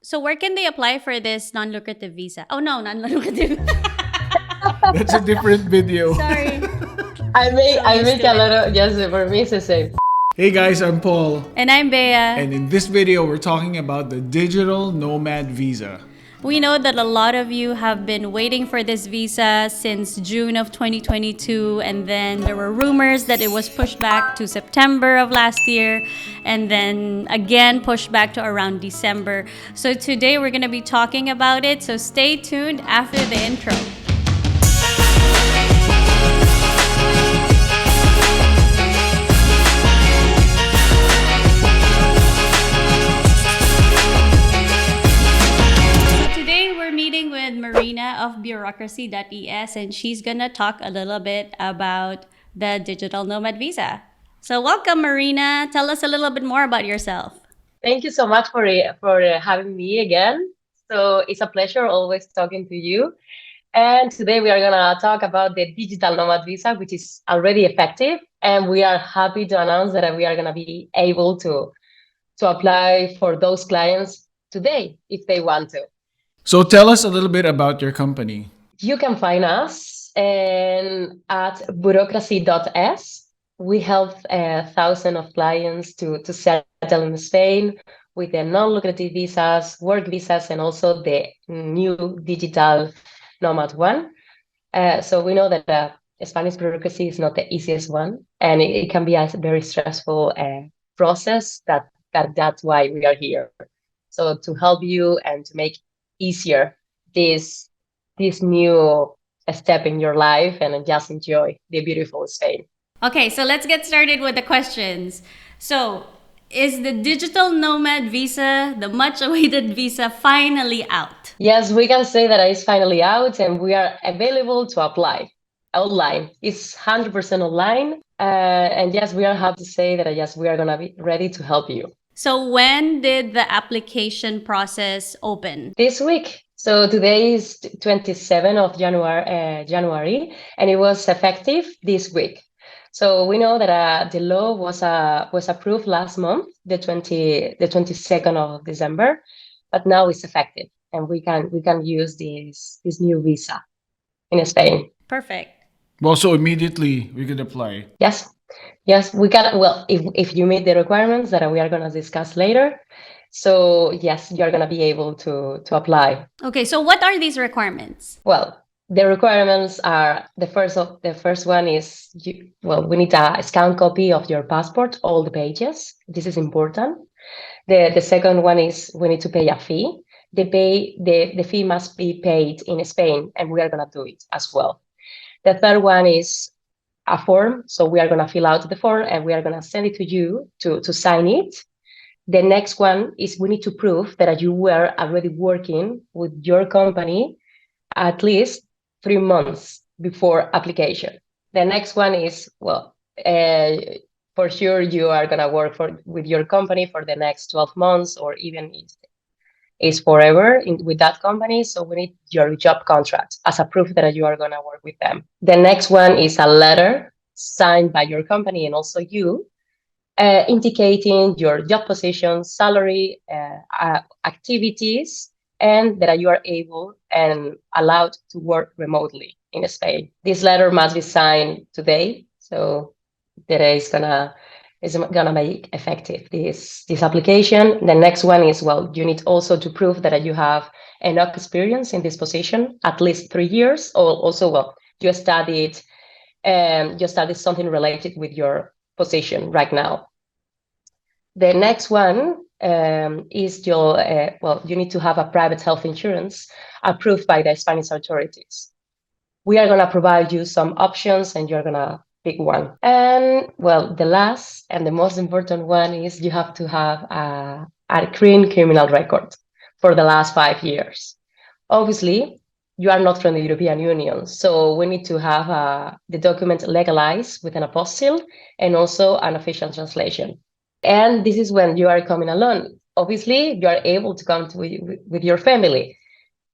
So where can they apply for this non-lucrative visa? Oh no, non-lucrative. That's a different video. Sorry. I make So I used make to a it. lot of, yes, for me it's the same. Hey guys, I'm Paul. And I'm Bea. And in this video, we're talking about the Digital Nomad Visa. We know that a lot of you have been waiting for this visa since June of 2022, and then there were rumors that it was pushed back to September of last year, and then again pushed back to around December. So today we're going to be talking about it, so stay tuned after the intro. Meeting with Marina of Bureaucracy ES, and she's gonna talk a little bit about the Digital Nomad Visa. So welcome, Marina. Tell us a little bit more about yourself. Thank you so much for having me again. So it's a pleasure always talking to you. And today we are gonna talk about the Digital Nomad Visa, which is already effective, and we are happy to announce that we are gonna be able to apply for those clients today if they want to. So tell us a little bit about your company. You can find us at Bureaucracy ES. We help thousands of clients to settle in Spain with the non-lucrative visas, work visas, and also the new digital nomad one. So we know that Spanish bureaucracy is not the easiest one, and it can be a very stressful process. That's why we are here. So to help you and to make easier this new step in your life and just enjoy the beautiful Spain. Okay, so let's get started with the questions. So is the Digital Nomad Visa, the much awaited visa, finally out? Yes, we can say that it's finally out and we are available to apply online. It's 100% online. And yes, we are happy to say that yes, we are going to be ready to help you. So when did the application process open? This week. So today is 27th of January, and it was effective this week. So we know that the law was approved last month, the 22nd of December, but now it's effective, and we can use this new visa in Spain. Perfect. Well, so immediately we could apply. Yes, we can. Well, if you meet the requirements that we are going to discuss later, so yes, you're going to be able to apply. Okay, so what are these requirements? Well, the requirements are the first one is we need a scanned copy of your passport, all the pages. This is important. The second one is we need to pay a fee. The fee must be paid in Spain, and we are going to do it as well. The third one is a form. So we are going to fill out the form and we are going to send it to you to sign it. The next one is we need to prove that you were already working with your company at least 3 months before application. The next one is, for sure you are going to work with your company for the next 12 months or even is forever with that company. So we need your job contract as a proof that you are going to work with them. The next one is a letter signed by your company and also you, indicating your job position, salary, activities, and that you are able and allowed to work remotely in Spain. This letter must be signed today, so that is gonna make effective this application. The next one is, you need also to prove that you have enough experience in this position, at least 3 years, or also, you studied something related with your position right now. The next one is you need to have a private health insurance approved by the Spanish authorities. We are gonna provide you some options and you're gonna pick one. And the last and the most important one is you have to have a clean criminal record for the last 5 years. Obviously, you are not from the European Union, so we need to have the document legalized with an apostille and also an official translation. And this is when you are coming alone. Obviously, you are able to come with your family.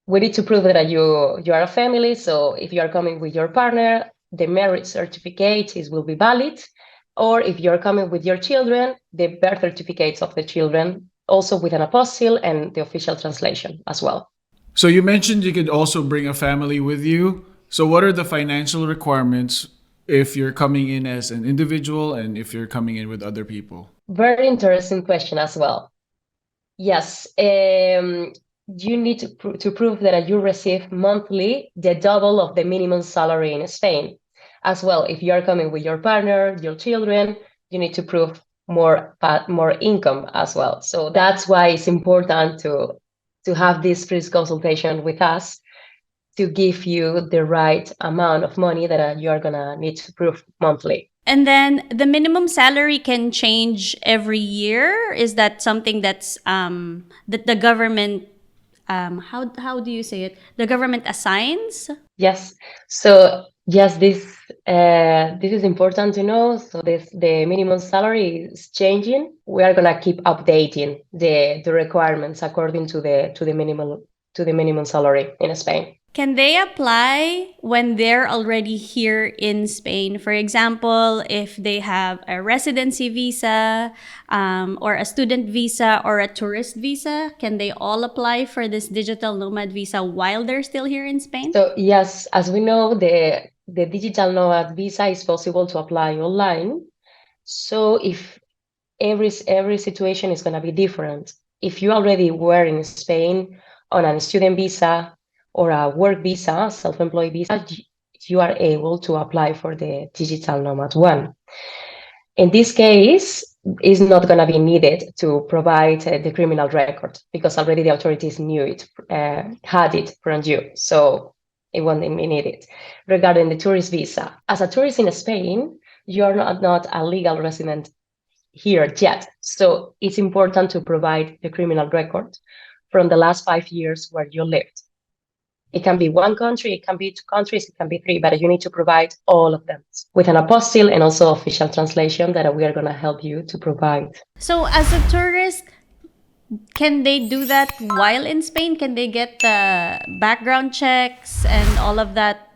We need to prove that you are a family, so if you are coming with your partner, the marriage certificate will be valid, or if you're coming with your children, the birth certificates of the children also with an apostille and the official translation as well. So you mentioned you could also bring a family with you. So what are the financial requirements if you're coming in as an individual and if you're coming in with other people? Very interesting question as well. Yes, you need to prove that you receive monthly the double of the minimum salary in Spain. As well, if you are coming with your partner, your children, you need to prove more income as well. So that's why it's important to have this first consultation with us to give you the right amount of money that you are gonna need to prove monthly. And then the minimum salary can change every year. Is that something that's that the government how do you say it? The government assigns? Yes. So yes, this is important to know. So the minimum salary is changing. We are gonna keep updating the requirements according to the minimum salary in Spain. Can they apply when they're already here in Spain? For example, if they have a residency visa, or a student visa, or a tourist visa, can they all apply for this digital nomad visa while they're still here in Spain? So yes, as we know, the digital nomad visa is possible to apply online. So if every situation is going to be different. If you already were in Spain on a student visa or a work visa, self-employed visa, you are able to apply for the digital nomad one. In this case, it's not going to be needed to provide the criminal record because already the authorities knew it, had it from you. So it won't be needed. Regarding the tourist visa, as a tourist in Spain, you're not a legal resident here yet. So it's important to provide the criminal record from the last 5 years where you lived. It can be one country, it can be two countries, it can be three, but you need to provide all of them with an apostille and also official translation that we are going to help you to provide. So as a tourist, can they do that while in Spain? Can they get the background checks and all of that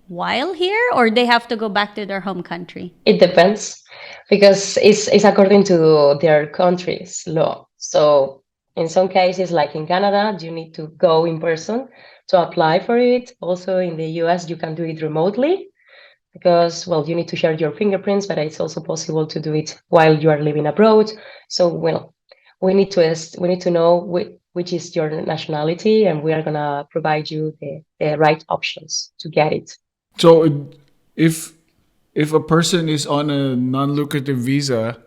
while here, or they have to go back to their home country? It depends because it's according to their country's law. So in some cases, like in Canada, you need to go in person to apply for it. Also in the US, you can do it remotely because, well, you need to share your fingerprints, but it's also possible to do it while you are living abroad. So, well, we need to know which is your nationality, and we are gonna provide you the right options to get it. So if a person is on a non-lucrative visa,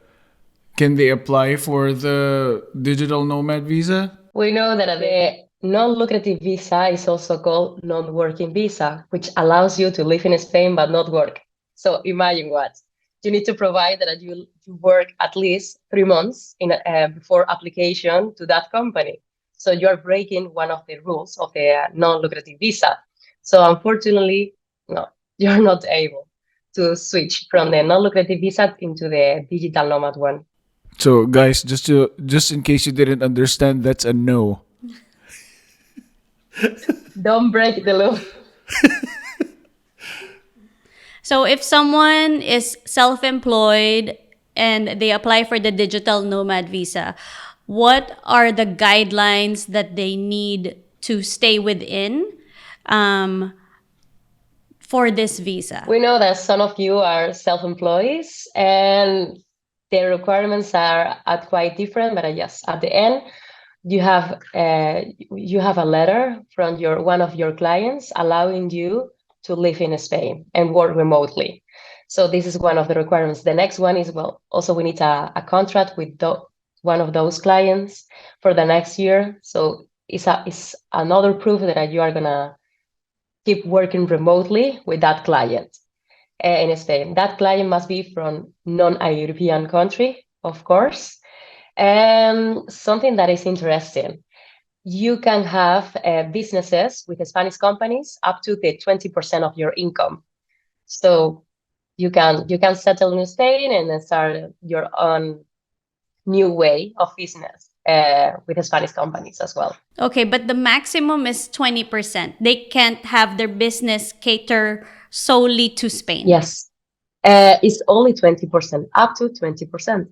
can they apply for the digital nomad visa? We know that the non-lucrative visa is also called non-working visa, which allows you to live in Spain but not work. So imagine what you need to provide that you work at least 3 months before application to that company. So you're breaking one of the rules of the non-lucrative visa. So unfortunately, no, you're not able to switch from the non-lucrative visa into the digital nomad one. So guys, just in case you didn't understand, that's a no. Don't break the law. So if someone is self-employed and they apply for the digital nomad visa, what are the guidelines that they need to stay within for this visa? We know that some of you are self-employed and the requirements are quite different, but yes, at the end, you have a letter from one of your clients allowing you to live in Spain and work remotely. So this is one of the requirements. The next one is, well, also we need a contract with one of those clients for the next year. So it's another proof that you are gonna keep working remotely with that client in Spain. That client must be from non-European country, of course. And something that is interesting, you can have businesses with Spanish companies up to the 20% of your income. So you can settle in Spain and then start your own new way of business with Spanish companies as well. Okay, but the maximum is 20%. They can't have their business cater solely to Spain. Yes, it's only 20%, up to 20%.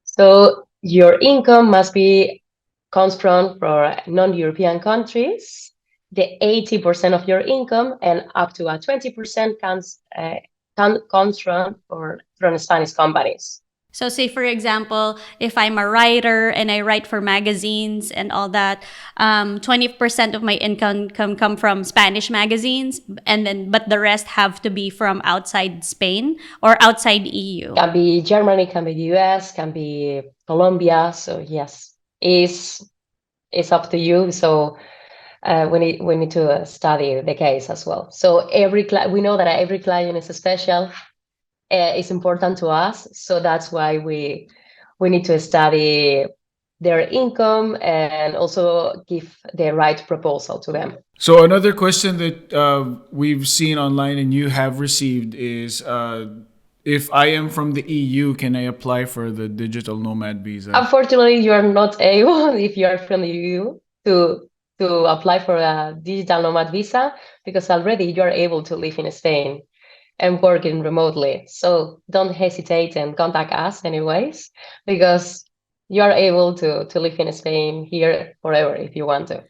So your income must be comes from for non-European countries, the 80% of your income and up to a 20% comes from Spanish companies. So say, for example, if I'm a writer and I write for magazines and all that, 20% of my income come from Spanish magazines, but the rest have to be from outside Spain or outside EU. Can be Germany, can be US, can be Colombia. So yes, it's up to you. So we need to study the case as well. So we know that every client is special. It's important to us, so that's why we need to study their income and also give the right proposal to them. So another question that we've seen online and you have received is, if I am from the EU, can I apply for the digital nomad visa? Unfortunately, you are not able, if you are from the EU, to apply for a digital nomad visa, because already you are able to live in Spain and working remotely. So don't hesitate and contact us anyways, because you are able to live in Spain here forever if you want to.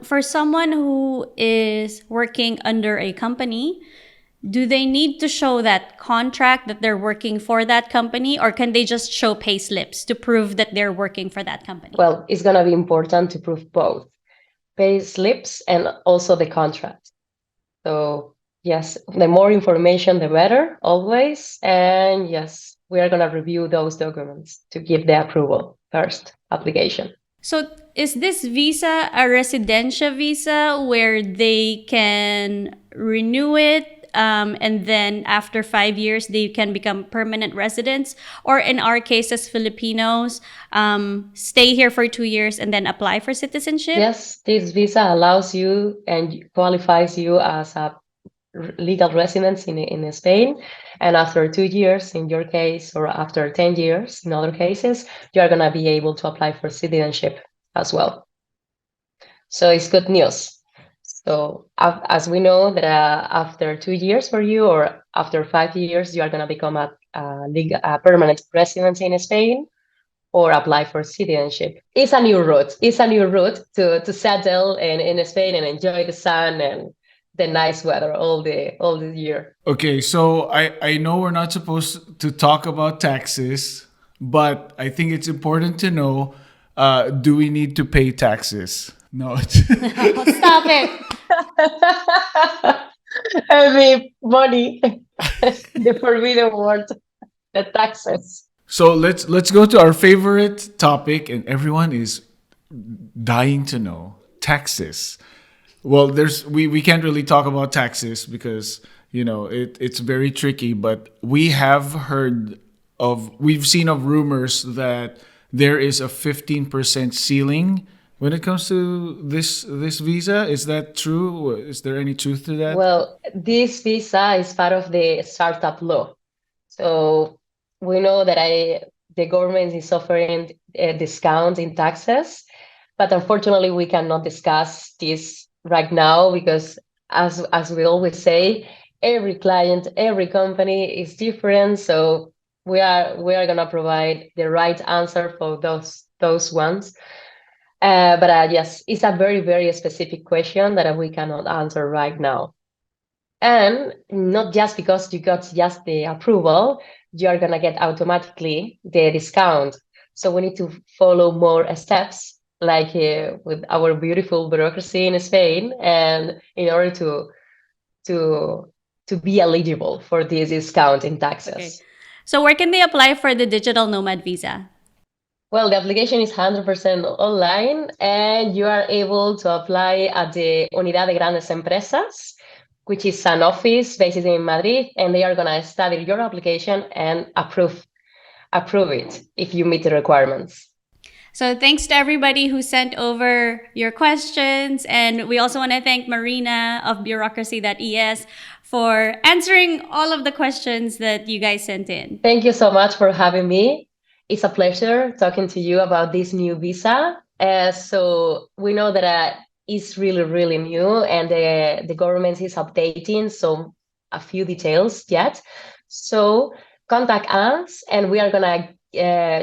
For someone who is working under a company, do they need to show that contract that they're working for that company, or can they just show pay slips to prove that they're working for that company? Well, it's going to be important to prove both pay slips and also the contract. So yes, the more information, the better, always. And yes, we are going to review those documents to give the approval first application. So is this visa a residential visa where they can renew it, and then after 5 years they can become permanent residents? Or in our case as Filipinos, stay here for 2 years and then apply for citizenship? Yes, this visa allows you and qualifies you as a legal residence in Spain. And after 2 years, in your case, or after 10 years, in other cases, you are going to be able to apply for citizenship as well. So it's good news. So as we know that after 2 years for you, or after 5 years, you are going to become a permanent resident in Spain or apply for citizenship. It's a new route. It's a new route to settle in Spain and enjoy the sun and the nice weather all the year. Okay, so I know we're not supposed to talk about taxes, but I think it's important to know, do we need to pay taxes? No. Stop it. I mean, money, the forbidden word, the taxes. So let's go to our favorite topic, and everyone is dying to know taxes. Well, we can't really talk about taxes because it's very tricky. But we've seen of rumors that there is a 15% ceiling when it comes to this visa. Is that true? Is there any truth to that? Well, this visa is part of the startup law. So we know that the government is offering a discount in taxes, but unfortunately we cannot discuss this right now because, as we always say, every client, every company is different. So we are gonna provide the right answer for those ones. But yes, it's a very, very specific question that we cannot answer right now. And not just because you got just the approval, you are gonna get automatically the discount. So we need to follow more steps, like with our beautiful bureaucracy in Spain, and in order to be eligible for this discount in taxes. Okay. So where can they apply for the digital nomad visa? Well, the application is 100% online, and you are able to apply at the Unidad de Grandes Empresas, which is an office based in Madrid, and they are going to study your application and approve it if you meet the requirements. So thanks to everybody who sent over your questions. And we also want to thank Marina of Bureaucracy.es for answering all of the questions that you guys sent in. Thank you so much for having me. It's a pleasure talking to you about this new visa. So we know that it's really, really new, and the government is updating a few details yet. So contact us, and we are going to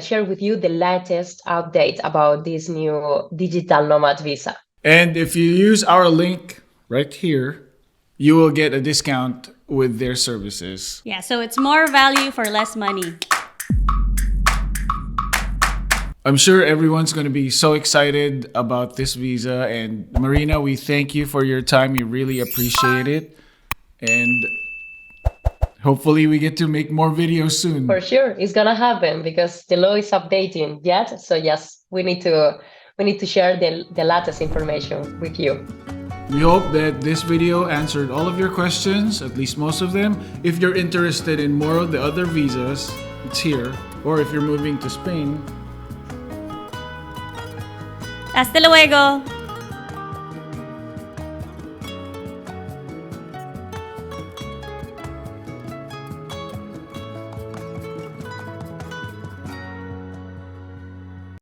share with you the latest update about this new digital nomad visa. And if you use our link right here, you will get a discount with their services. Yeah, so it's more value for less money. I'm sure everyone's going to be so excited about this visa. And Marina, we thank you for your time. We really appreciate it. And hopefully we get to make more videos soon. For sure, it's gonna happen because the law is updating yet. So yes, we need to share the latest information with you. We hope that this video answered all of your questions, at least most of them. If you're interested in more of the other visas, it's here. Or if you're moving to Spain, Hasta luego!